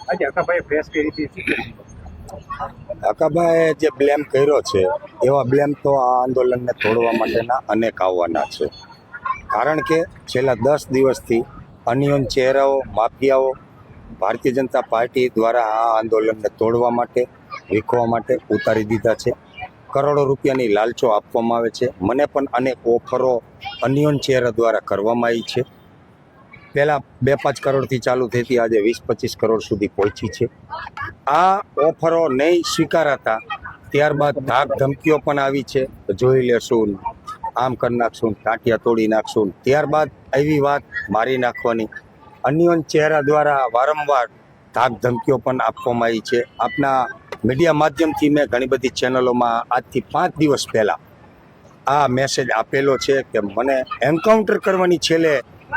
આજે હકાભાઈ પ્રેસ કરી હતી. હકાભાઈએ જે બ્લેમ કર્યો છે એવા બ્લેમ તો આ આંદોલનને તોડવા માટેના અનેક આવવાના છે. કારણ કે છેલ્લા 10 દિવસથી અનિયન ચહેરાઓ, માફિયાઓ ભારતીય જનતા પાર્ટી દ્વારા આ આંદોલનને તોડવા માટે, વીખવા માટે ઉતારી દીધા છે. કરોડો રૂપિયાની લાલચો આપવામાં આવે છે. મને પણ અનેક ઓફરો અનિયન ચહેરા દ્વારા કરવામાં આવી છે. પહેલાં 2-5 કરોડથી ચાલુ થઈ હતી, આજે 20-25 કરોડ સુધી પહોંચી છે. આ ઓફરો નહીં સ્વીકારાતા ત્યારબાદ ધાક ધમકીઓ પણ આવી છે. જોઈ લેશું, આમ કરી નાખશું, ટાંટિયા તોડી નાખશું. ત્યારબાદ એવી વાત મારી નાખવાની અનિયન ચહેરા દ્વારા વારંવાર ધાક ધમકીઓ પણ આપવામાં આવી છે. આપના મીડિયા માધ્યમથી મેં ઘણી બધી ચેનલોમાં આજથી 5 દિવસ પહેલાં આ મેસેજ આપેલો છે કે મને એન્કાઉન્ટર કરવાની છેલ્લે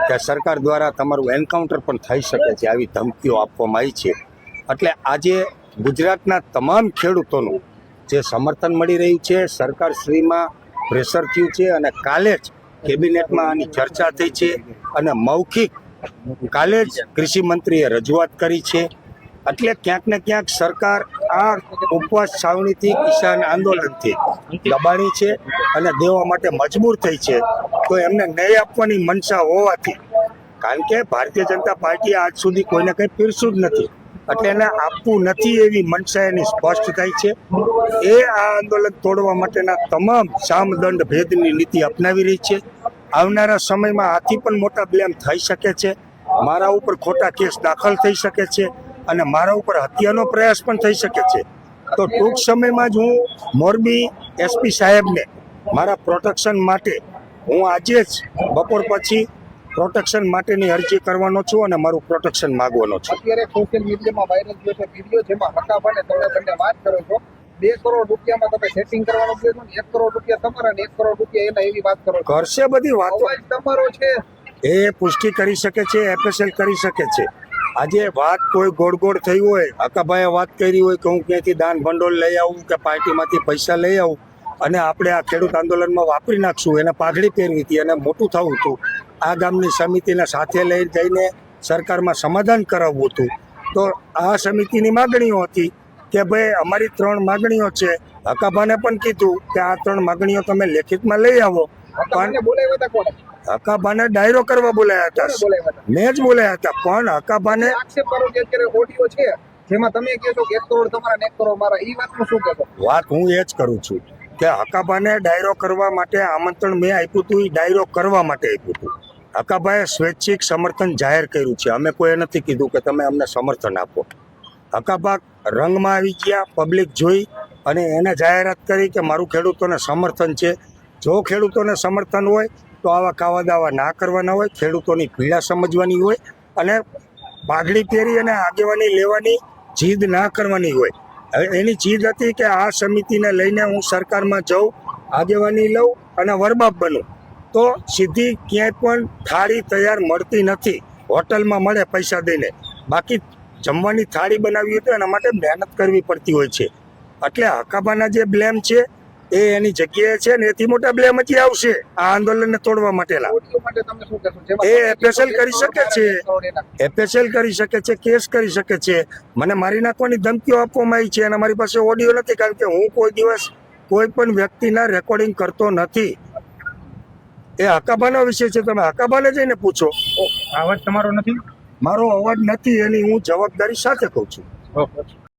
કે સરકાર દ્વારા તમારું એન્કાઉન્ટર પણ થઈ શકે છે, આવી ધમકીઓ આપવામાં આવી છે. એટલે આજે ગુજરાતના તમામ ખેડૂતોનું જે સમર્થન મળી રહ્યું છે, સરકારશ્રીમાં પ્રેશર થયું છે અને કાલે જ કેબિનેટમાં આની ચર્ચા થઈ છે અને મૌખિક કાલે જ કૃષિ મંત્રીએ રજૂઆત કરી છે. એટલે ક્યાંક ને ક્યાંક સરકાર આ ઉપવાસ છાવણીથી, કિસાન આંદોલનથી દબાણી છે અને દેવા માટે મજબૂર થઈ છે. તો એમને ન્યાય આપવાની મનસા હોવાથી, કારણ કે ભારતીય જનતા પાર્ટી આજ સુધી કોઈને કંઈ પીરસ્યું જ નથી, એટલે એને આપવું નથી એવી મનસા એની સ્પષ્ટ થાય છે. એ આ આંદોલન તોડવા માટેના તમામ સામદંડ ભેદની નીતિ અપનાવી રહી છે. આવનારા સમયમાં આથી પણ મોટા બ્લેમ થઈ શકે છે. મારા ઉપર ખોટા કેસ દાખલ થઈ શકે છે અને મારા ઉપર હત્યાનો પ્રયાસ પણ થઈ શકે છે. તો ટૂંક સમયમાં જ હું મોરબી એસપી સાહેબને મારા પ્રોટેક્શન માટે હું આજે જ બપોર પછી પ્રોટેક્શન માટેની અરજી કરવાનો છું અને મારું પ્રોટેક્શન માંગવાનો છું. અત્યારે સોશિયલ મીડિયામાં વાયરલ થયો છે વિડીયો, જેમાં હકાભાને તમે બંને વાત કરો છો 2 કરોડ રૂપિયામાં તમે સેટિંગ કરવાનું કહો છો, 1 કરોડ રૂપિયા તમારા અને 1 કરોડ રૂપિયા એના, એવી વાત કરો છો. કરશે બધી વાતો, અવાજ તમારો છે. એ પુષ્ટિ કરી શકે છે, એફએસએલ કરી શકે છે. આજે વાત કોઈ ગોળ થઈ હોય, હકાભાઈએ વાત કરી હોય કે હું ક્યાંથી દાન ભંડોળ લઈ આવું કે પાર્ટીમાંથી પૈસા લઈ આવું અને આપણે આ ખેડૂત આંદોલનમાં વાપરી નાખશું, એને પાઘડી પહેરવી હતી અને મોટું થવું હતું, આ ગામની સમિતિને સાથે લઈ જઈને સરકારમાં સમાધાન કરાવવું હતું. તો આ સમિતિની માગણીઓ હતી કે ભાઈ અમારી 3 માગણીઓ છે. હકાભાને પણ કીધું કે આ 3 માગણીઓ તમે લેખિતમાં લઈ આવો. પણ બોલાવ્યા હતા કોણે? હકાભાને ડાયરો કરવા બોલાયા હતા, મેં જ બોલાયા હતા. પણ હકાભાને આક્ષેપ કરો કે અત્યારે ઓડિયો છે જેમાં તમે કહો છો કે 1 કરોડ તમારા અને 1 કરોડ મારા, એ વાતનું શું કહેશો? વાત હું એ જ કરું છું કે હકાભાને ડાયરો કરવા માટે આમંત્રણ મેં આપ્યું હતું, એ ડાયરો કરવા માટે આપ્યું હતું. હકાભાઈએ સ્વૈચ્છિક સમર્થન જાહેર કર્યું છે. અમે કોઈ નથી કીધું કે તમે અમને સમર્થન આપો. હકાભા રંગમાં આવી ગયા, પબ્લિક જોઈ અને એને જાહેરાત કરી કે મારું ખેડૂતોને સમર્થન છે. જો ખેડૂતોને સમર્થન હોય તો આવા કાવા દાવા ના કરવાના હોય, ખેડૂતોની પીડા સમજવાની હોય અને પાઘડી પહેરી અને આગેવાની લેવાની જીદ ના કરવાની હોય. હવે એની જીદ હતી કે આ સમિતિને લઈને હું સરકારમાં જાઉં, આગેવાની લઉં અને વરબાપ બનું. તો સીધી ક્યાંય પણ થાળી તૈયાર મળતી નથી. હોટલમાં મળે પૈસા દઈને, બાકી જમવાની થાળી બનાવવી હોય તો એના માટે મહેનત કરવી પડતી હોય છે. એટલે હકાભાના જે બ્લેમ છે એ એની જગ્યાએ છે ને એથી મોટા બ્લેમ હજી આવશે આ આંદોલનને તોડવા માટેના. ઓડિયો માટે તમે શું કહેશો? એ એફએસએલ કરી શકે છે, એફએસએલ કરી શકે છે, કેસ કરી શકે છે. મને મારી નાખવાની ધમકીઓ આપવામાં આવી છે અને મારી પાસે ઓડિયો નથી, કારણ કે હું કોઈ દિવસ કોઈ પણ વ્યક્તિના રેકોર્ડિંગ કરતો નથી. એ હકાભાનો વિષય છે, તમે હકાભાને જઈને પૂછો. અવાજ તમારો નથી? મારો અવાજ નથી એની હું જવાબદારી સાથે કહું છું.